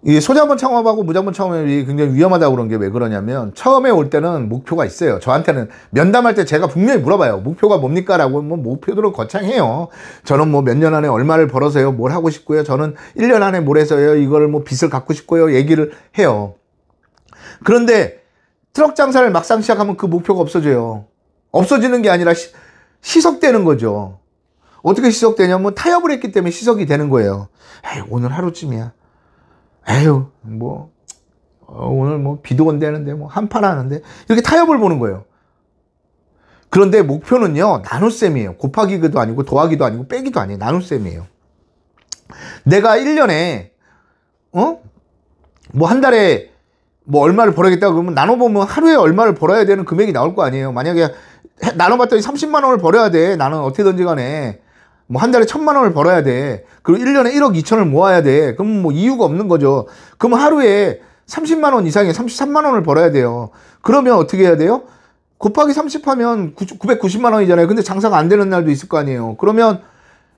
이 소자본 창업하고 무자본 창업이 굉장히 위험하다고 그런 게 왜 그러냐면, 처음에 올 때는 목표가 있어요. 저한테는 면담할 때 제가 분명히 물어봐요. 목표가 뭡니까? 라고. 뭐 목표들은 거창해요. 저는 뭐 몇 년 안에 얼마를 벌어서요, 뭘 하고 싶고요, 저는 1년 안에 뭘 해서요, 이걸 뭐 빚을 갚고 싶고요, 얘기를 해요. 그런데 트럭 장사를 막상 시작하면 그 목표가 없어져요. 없어지는 게 아니라 시석되는 거죠. 어떻게 시석되냐면, 타협을 했기 때문에 시석이 되는 거예요. 에이, 오늘 하루쯤이야. 에휴, 뭐, 오늘 뭐, 비도 온다는데, 뭐, 한판 하는데, 이렇게 타협을 보는 거예요. 그런데 목표는요, 나눗셈이에요. 곱하기도 아니고, 더하기도 아니고, 빼기도 아니에요. 나눗셈이에요. 내가 1년에, 뭐, 한 달에, 뭐, 얼마를 벌어야겠다 그러면, 나눠보면 하루에 얼마를 벌어야 되는 금액이 나올 거 아니에요. 만약에, 나눠봤더니 30만 원을 벌어야 돼. 나는 어떻게든지 간에. 뭐 한 달에 1,000만 원을 벌어야 돼. 그리고 1년에 1억 2천을 모아야 돼. 그럼 뭐 이유가 없는 거죠. 그럼 하루에 30만 원 이상의 33만 원을 벌어야 돼요. 그러면 어떻게 해야 돼요? 곱하기 30 하면 990만 원이잖아요. 근데 장사가 안 되는 날도 있을 거 아니에요. 그러면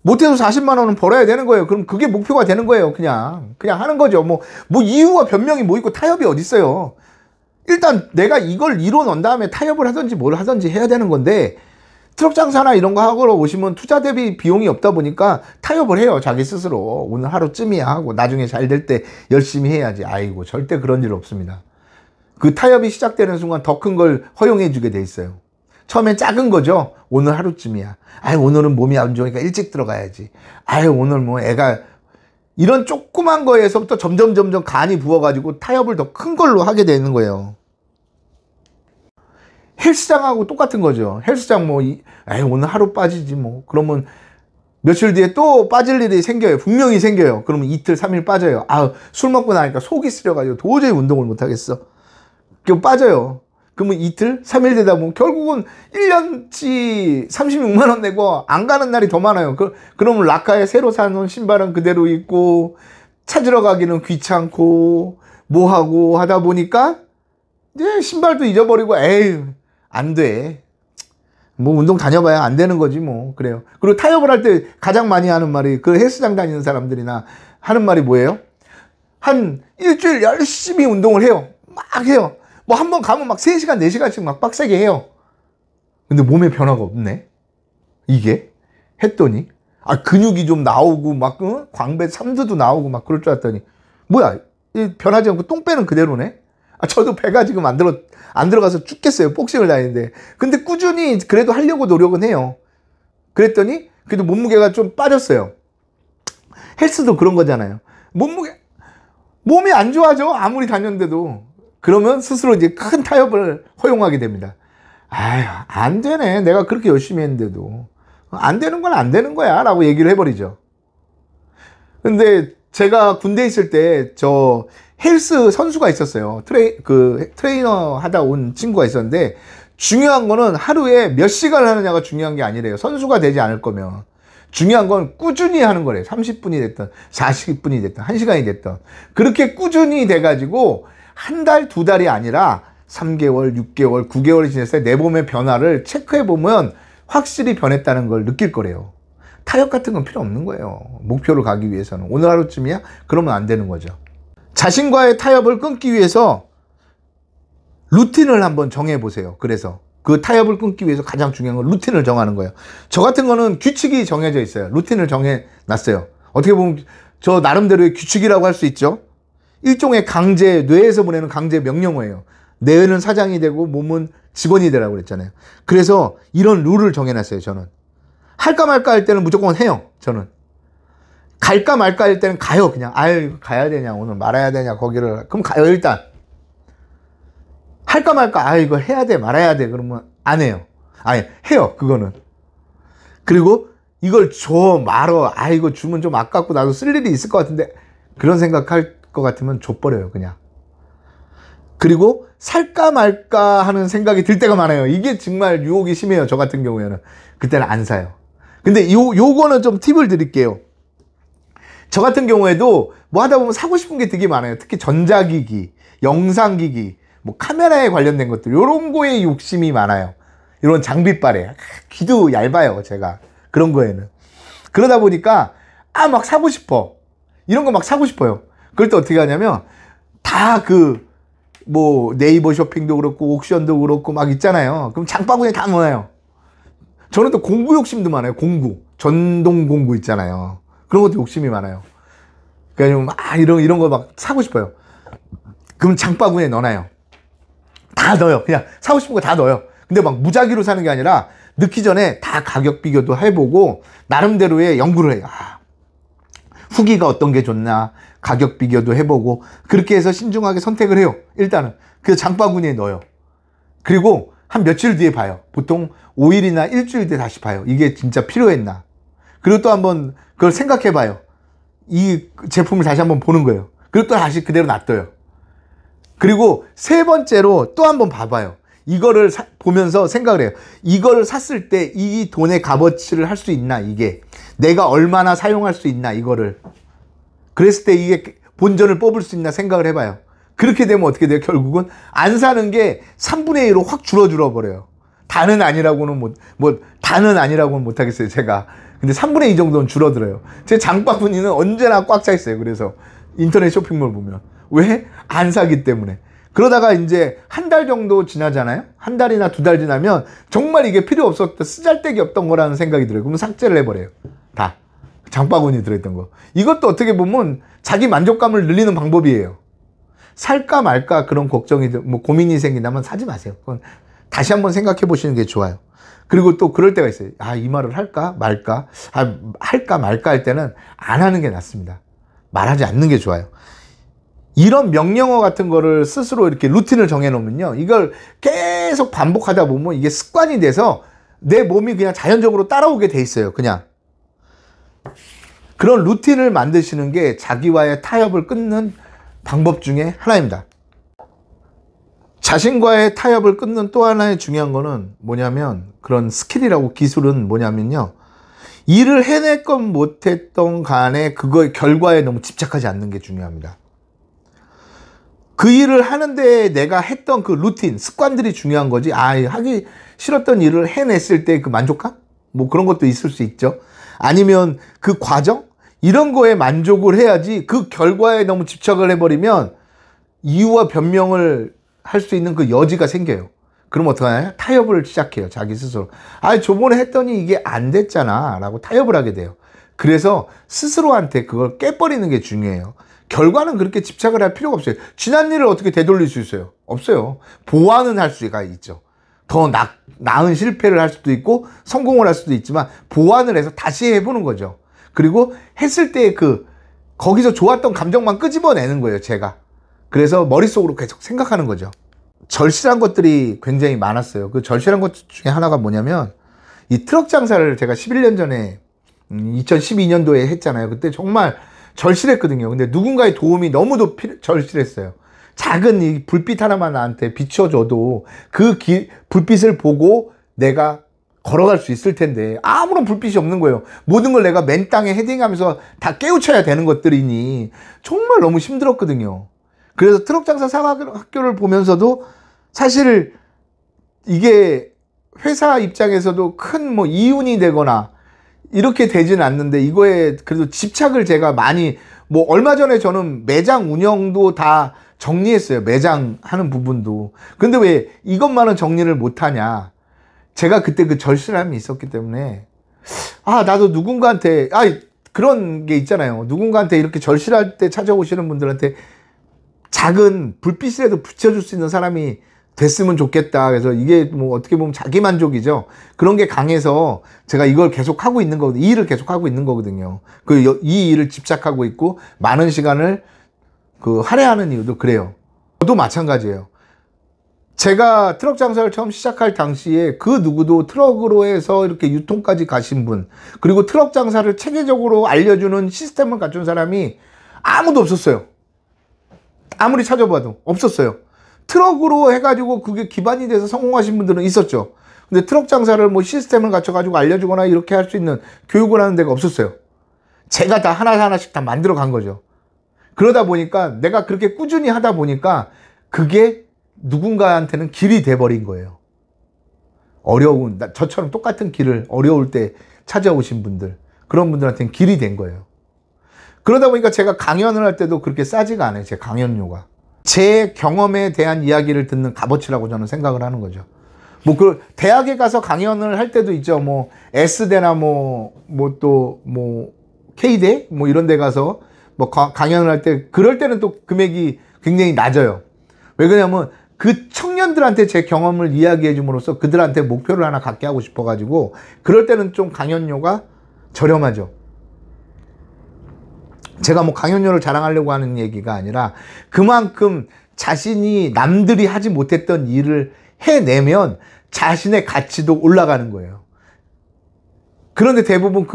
못해도 40만 원은 벌어야 되는 거예요. 그럼 그게 목표가 되는 거예요. 그냥 하는 거죠. 뭐 이유와 변명이 뭐 있고 타협이 어디 있어요. 일단 내가 이걸 이뤄 놓은 다음에 타협을 하든지 뭘 하든지 해야 되는 건데, 트럭 장사나 이런 거 하러 오시면 투자 대비 비용이 없다 보니까 타협을 해요. 자기 스스로. 오늘 하루쯤이야 하고, 나중에 잘 될 때 열심히 해야지. 아이고, 절대 그런 일 없습니다. 그 타협이 시작되는 순간 더 큰 걸 허용해 주게 돼 있어요. 처음엔 작은 거죠. 오늘 하루쯤이야. 아이, 오늘은 몸이 안 좋으니까 일찍 들어가야지. 아이, 오늘 뭐 애가, 이런 조그만 거에서부터 점점 간이 부어가지고 타협을 더 큰 걸로 하게 되는 거예요. 헬스장하고 똑같은 거죠. 헬스장 뭐, 에이, 오늘 하루 빠지지 뭐. 그러면 며칠 뒤에 또 빠질 일이 생겨요. 분명히 생겨요. 그러면 이틀, 3일 빠져요. 아, 술 먹고 나니까 속이 쓰려가지고 도저히 운동을 못 하겠어. 그럼 빠져요. 그러면 이틀, 3일 되다 보면 결국은 1년치 36만 원 내고 안 가는 날이 더 많아요. 그러면 라카에 새로 사놓은 신발은 그대로 입고, 찾으러 가기는 귀찮고, 뭐 하고 하다 보니까, 이제 신발도 잊어버리고, 에이, 안 돼. 뭐 운동 다녀봐야 안 되는 거지 뭐. 그래요. 그리고 타협을 할 때 가장 많이 하는 말이, 그 헬스장 다니는 사람들이나 하는 말이 뭐예요? 한 일주일 열심히 운동을 해요. 막 해요. 뭐 한 번 가면 막 3시간, 4시간씩 막 빡세게 해요. 근데 몸에 변화가 없네. 이게 했더니, 근육이 좀 나오고 막 광배 3두도 나오고 막 그럴 줄 알았더니, 뭐야, 변하지 않고 똥배는 그대로네. 저도 배가 지금 안 들어가서 죽겠어요. 복싱을 다니는데. 근데 꾸준히 그래도 하려고 노력은 해요. 그랬더니 그래도 몸무게가 좀 빠졌어요. 헬스도 그런 거잖아요. 몸이 안 좋아져. 아무리 다녔는데도. 그러면 스스로 이제 큰 타협을 허용하게 됩니다. 아휴, 안 되네. 내가 그렇게 열심히 했는데도. 안 되는 건 안 되는 거야. 라고 얘기를 해버리죠. 근데 제가 군대에 있을 때 헬스 선수가 있었어요. 트레이너 하다 온 친구가 있었는데, 중요한 거는 하루에 몇 시간을 하느냐가 중요한 게 아니래요. 선수가 되지 않을 거면. 중요한 건 꾸준히 하는 거래요. 30분이 됐든 40분이 됐든 1시간이 됐든. 그렇게 꾸준히 돼가지고 한 달, 2달이 아니라 3개월, 6개월, 9개월이 지났을 때 내 몸의 변화를 체크해보면 확실히 변했다는 걸 느낄 거래요. 타협 같은 건 필요 없는 거예요. 목표를 가기 위해서는. 오늘 하루쯤이야? 그러면 안 되는 거죠. 자신과의 타협을 끊기 위해서 루틴을 한번 정해보세요. 그래서 그 타협을 끊기 위해서 가장 중요한 건 루틴을 정하는 거예요. 저 같은 거는 규칙이 정해져 있어요. 루틴을 정해놨어요. 어떻게 보면 저 나름대로의 규칙이라고 할 수 있죠. 일종의 뇌에서 보내는 강제 명령어예요. 뇌는 사장이 되고 몸은 직원이 되라고 그랬잖아요. 그래서 이런 룰을 정해놨어요. 저는 할까 말까 할 때는 무조건 해요. 저는 갈까 말까 할 때는 가요. 그냥 가야 되냐, 오늘 말아야 되냐, 거기를. 그럼 가요. 일단 할까 말까, 이거 해야 돼, 말아야 돼, 그러면 안 해요. 해요. 그거는. 그리고 이걸 말어, 이거 주면 좀 아깝고 나도 쓸 일이 있을 것 같은데, 그런 생각할 것 같으면 줘버려요. 그냥. 그리고 살까 말까 하는 생각이 들 때가 많아요. 이게 정말 유혹이 심해요. 저 같은 경우에는. 그때는 안 사요. 근데 요거는 좀 팁을 드릴게요. 저 같은 경우에도 뭐 하다 보면 사고 싶은 게 되게 많아요. 특히 전자기기, 영상기기, 뭐 카메라에 관련된 것들, 요런 거에 욕심이 많아요. 이런 장비빨에. 귀도 얇아요, 제가. 그런 거에는. 그러다 보니까 막 사고 싶어. 이런 거 막 사고 싶어요. 그럴 때 어떻게 하냐면 다 뭐 네이버 쇼핑도 그렇고 옥션도 그렇고 막 있잖아요. 그럼 장바구니에 다 넣어요. 저는 또 공구 욕심도 많아요. 공구. 전동 공구 있잖아요. 그런 것도 욕심이 많아요. 그러니까 막 이런 거 막 사고 싶어요. 그럼 장바구니에 넣어놔요. 다 넣어요. 그냥 사고 싶은 거 다 넣어요. 근데 막 무작위로 사는 게 아니라 넣기 전에 다 가격 비교도 해보고 나름대로의 연구를 해요. 후기가 어떤 게 좋나 가격 비교도 해보고 그렇게 해서 신중하게 선택을 해요. 일단은 그래서 장바구니에 넣어요. 그리고 한 며칠 뒤에 봐요. 보통 5일이나 일주일 뒤에 다시 봐요. 이게 진짜 필요했나. 그리고 또 한번 그걸 생각해 봐요. 이 제품을 다시 한번 보는 거예요. 그리고 또 다시 그대로 놔둬요. 그리고 세 번째로 또 한번 봐봐요. 이거를 보면서 생각을 해요. 이거를 샀을 때 이 돈의 값어치를 할 수 있나, 이게. 내가 얼마나 사용할 수 있나, 이거를. 그랬을 때 이게 본전을 뽑을 수 있나 생각을 해봐요. 그렇게 되면 어떻게 돼요? 결국은 안 사는 게 3분의 1로 확 줄어 버려요. 다는 아니라고는 다는 아니라고는 못하겠어요, 제가. 근데 3분의 2 정도는 줄어들어요. 제 장바구니는 언제나 꽉 차 있어요. 그래서 인터넷 쇼핑몰 보면. 왜? 안 사기 때문에. 그러다가 이제 한 달 정도 지나잖아요. 한 달이나 두 달 지나면 정말 이게 필요 없었던, 쓰잘데기 없던 거라는 생각이 들어요. 그러면 삭제를 해버려요. 다. 장바구니에 들어있던 거. 이것도 어떻게 보면 자기 만족감을 늘리는 방법이에요. 살까 말까 그런 걱정이, 고민이 생긴다면 사지 마세요. 그건 다시 한번 생각해 보시는 게 좋아요. 그리고 또 그럴 때가 있어요. 이 말을 할까 말까? 할까 말까 할 때는 안 하는 게 낫습니다. 말하지 않는 게 좋아요. 이런 명령어 같은 거를 스스로 이렇게 루틴을 정해놓으면요. 이걸 계속 반복하다 보면 이게 습관이 돼서 내 몸이 그냥 자연적으로 따라오게 돼 있어요. 그냥. 그런 루틴을 만드시는 게 자기와의 타협을 끊는 방법 중에 하나입니다. 자신과의 타협을 끊는 또 하나의 중요한 거는 뭐냐면, 그런 스킬이라고, 기술은 뭐냐면요. 일을 해냈건 못했던 간에 그거의 결과에 너무 집착하지 않는 게 중요합니다. 그 일을 하는데 내가 했던 그 루틴, 습관들이 중요한 거지. 하기 싫었던 일을 해냈을 때 그 만족감? 뭐 그런 것도 있을 수 있죠. 아니면 그 과정? 이런 거에 만족을 해야지, 그 결과에 너무 집착을 해버리면 이유와 변명을 할 수 있는 그 여지가 생겨요. 그럼 어떡하냐? 타협을 시작해요. 자기 스스로. 저번에 했더니 이게 안 됐잖아 라고 타협을 하게 돼요. 그래서 스스로한테 그걸 깨버리는 게 중요해요. 결과는 그렇게 집착을 할 필요가 없어요. 지난 일을 어떻게 되돌릴 수 있어요? 없어요. 보완은 할 수가 있죠. 더 나은 실패를 할 수도 있고 성공을 할 수도 있지만 보완을 해서 다시 해보는 거죠. 그리고 했을 때 거기서 좋았던 감정만 끄집어내는 거예요, 제가. 그래서 머릿속으로 계속 생각하는 거죠. 절실한 것들이 굉장히 많았어요. 그 절실한 것 중에 하나가 뭐냐면, 이 트럭 장사를 제가 11년 전에 2012년도에 했잖아요. 그때 정말 절실했거든요. 근데 누군가의 도움이 너무도 절실했어요. 작은 이 불빛 하나만 나한테 비춰줘도 그 불빛을 보고 내가 걸어갈 수 있을 텐데 아무런 불빛이 없는 거예요. 모든 걸 내가 맨 땅에 헤딩하면서 다 깨우쳐야 되는 것들이니 정말 너무 힘들었거든요. 그래서 트럭 장사 사학교를 보면서도 사실 이게 회사 입장에서도 큰 이윤이 되거나 이렇게 되진 않는데, 이거에 그래도 집착을 제가 많이, 얼마 전에 저는 매장 운영도 다 정리했어요. 매장 하는 부분도. 근데 왜 이것만은 정리를 못하냐. 제가 그때 그 절실함이 있었기 때문에, 나도 누군가한테, 그런 게 있잖아요. 누군가한테 이렇게 절실할 때 찾아오시는 분들한테 작은 불빛이라도 붙여줄 수 있는 사람이 됐으면 좋겠다. 그래서 이게 어떻게 보면 자기 만족이죠. 그런 게 강해서 제가 이걸 계속 하고 있는 거거든요. 이 일을 계속 하고 있는 거거든요. 이 일을 집착하고 있고 많은 시간을 할애하는 이유도 그래요. 저도 마찬가지예요. 제가 트럭 장사를 처음 시작할 당시에 그 누구도 트럭으로 해서 이렇게 유통까지 가신 분, 그리고 트럭 장사를 체계적으로 알려주는 시스템을 갖춘 사람이 아무도 없었어요. 아무리 찾아봐도 없었어요. 트럭으로 해가지고 그게 기반이 돼서 성공하신 분들은 있었죠. 근데 트럭 장사를 시스템을 갖춰가지고 알려주거나 이렇게 할 수 있는 교육을 하는 데가 없었어요. 제가 다 하나씩 다 만들어 간 거죠. 그러다 보니까 내가 그렇게 꾸준히 하다 보니까 그게 누군가한테는 길이 돼버린 거예요. 저처럼 똑같은 길을 어려울 때 찾아오신 분들, 그런 분들한테는 길이 된 거예요. 그러다 보니까 제가 강연을 할 때도 그렇게 싸지가 않아요. 제 강연료가. 제 경험에 대한 이야기를 듣는 값어치라고 저는 생각을 하는 거죠. 뭐 그 대학에 가서 강연을 할 때도 있죠. 뭐 S대나 K대 뭐 이런 데 가서 뭐 강연을 할 때 그럴 때는 또 금액이 굉장히 낮아요. 왜 그러냐면 그 청년들한테 제 경험을 이야기해 줌으로써 그들한테 목표를 하나 갖게 하고 싶어 가지고 그럴 때는 좀 강연료가 저렴하죠. 제가 뭐 강연료를 자랑하려고 하는 얘기가 아니라 그만큼 자신이 남들이 하지 못했던 일을 해내면 자신의 가치도 올라가는 거예요. 그런데 대부분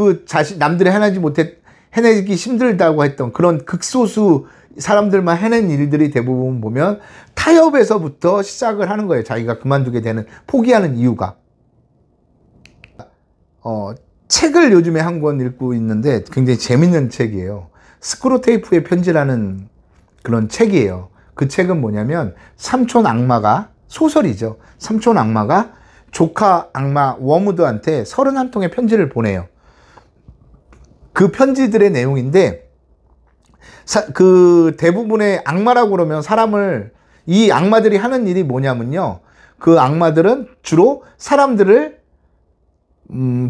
남들이 해내기 힘들다고 했던 그런 극소수 사람들만 해낸 일들이 대부분 보면 타협에서부터 시작을 하는 거예요. 자기가 그만두게 되는, 포기하는 이유가. 책을 요즘에 한 권 읽고 있는데 굉장히 재밌는 책이에요. 스크루테이프의 편지라는 그런 책이에요. 그 책은 뭐냐면 삼촌 악마가, 소설이죠. 삼촌 악마가 조카 악마 워무드한테 31통의 편지를 보내요. 그 편지들의 내용인데 그 대부분의 악마라고 그러면 이 악마들이 하는 일이 뭐냐면요. 그 악마들은 주로 사람들을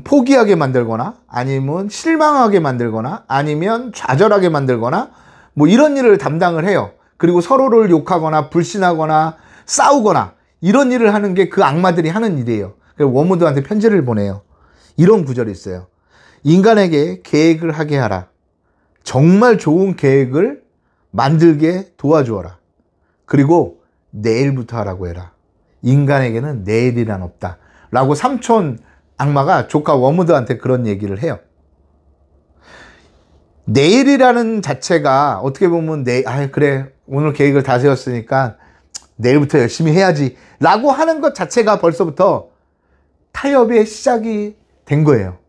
포기하게 만들거나 아니면 실망하게 만들거나 아니면 좌절하게 만들거나 뭐 이런 일을 담당을 해요. 그리고 서로를 욕하거나 불신하거나 싸우거나 이런 일을 하는 게 그 악마들이 하는 일이에요. 그래서 워무드한테 편지를 보내요. 이런 구절이 있어요. 인간에게 계획을 하게 하라. 정말 좋은 계획을 만들게 도와주어라. 그리고 내일부터 하라고 해라. 인간에게는 내일이란 없다. 라고 삼촌 악마가 조카 워무드한테 그런 얘기를 해요. 내일이라는 자체가 어떻게 보면 그래 오늘 계획을 다 세웠으니까 내일부터 열심히 해야지 라고 하는 것 자체가 벌써부터 타협의 시작이 된 거예요.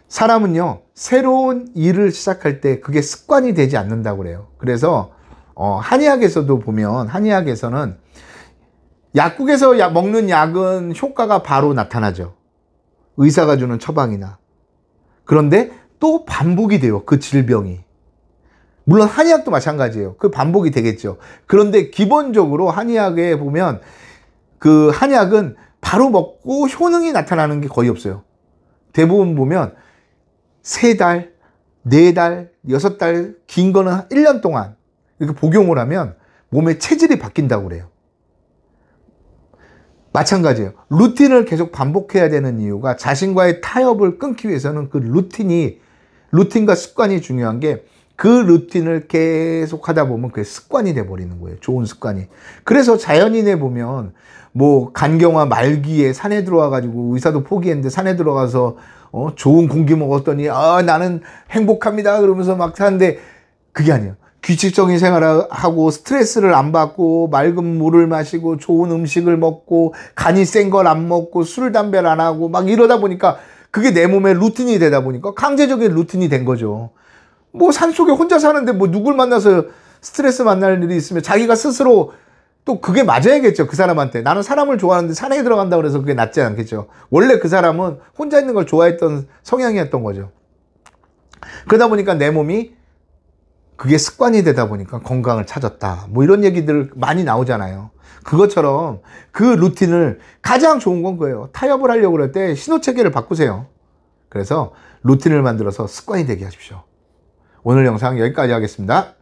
사람은요 새로운 일을 시작할 때 그게 습관이 되지 않는다고 그래요. 그래서 한의학에서도 보면, 한의학에서는 약국에서 먹는 약은 효과가 바로 나타나죠. 의사가 주는 처방이나. 그런데 또 반복이 돼요. 그 질병이. 물론 한의학도 마찬가지예요. 그 반복이 되겠죠. 그런데 기본적으로 한의학에 보면 그 한약은 바로 먹고 효능이 나타나는 게 거의 없어요. 대부분 보면 3달, 4달, 6달, 긴 거는 1년 동안 이렇게 복용을 하면 몸의 체질이 바뀐다고 그래요. 마찬가지예요. 루틴을 계속 반복해야 되는 이유가 자신과의 타협을 끊기 위해서는 그 루틴과 습관이 중요한 게 그 루틴을 계속 하다 보면 그게 습관이 돼버리는 거예요. 좋은 습관이. 그래서 자연인에 보면 뭐 간경화 말기에 산에 들어와 가지고 의사도 포기했는데 산에 들어가서 좋은 공기 먹었더니 나는 행복합니다 그러면서 막 사는데 그게 아니에요. 규칙적인 생활을 하고 스트레스를 안 받고 맑은 물을 마시고 좋은 음식을 먹고 간이 센 걸 안 먹고 술 담배를 안 하고 막 이러다 보니까 그게 내 몸에 루틴이 되다 보니까 강제적인 루틴이 된 거죠. 뭐 산속에 혼자 사는데 뭐 누굴 만나서 스트레스 만날 일이 있으면 자기가 스스로 또 그게 맞아야겠죠. 그 사람한테. 나는 사람을 좋아하는데 산에 들어간다 그래서 그게 낫지 않겠죠. 원래 그 사람은 혼자 있는 걸 좋아했던 성향이었던 거죠. 그러다 보니까 내 몸이 그게 습관이 되다 보니까 건강을 찾았다. 뭐 이런 얘기들 많이 나오잖아요. 그것처럼 그 루틴을 가장 좋은 건 거예요. 타협을 하려고 그럴 때 신호체계를 바꾸세요. 그래서 루틴을 만들어서 습관이 되게 하십시오. 오늘 영상 여기까지 하겠습니다.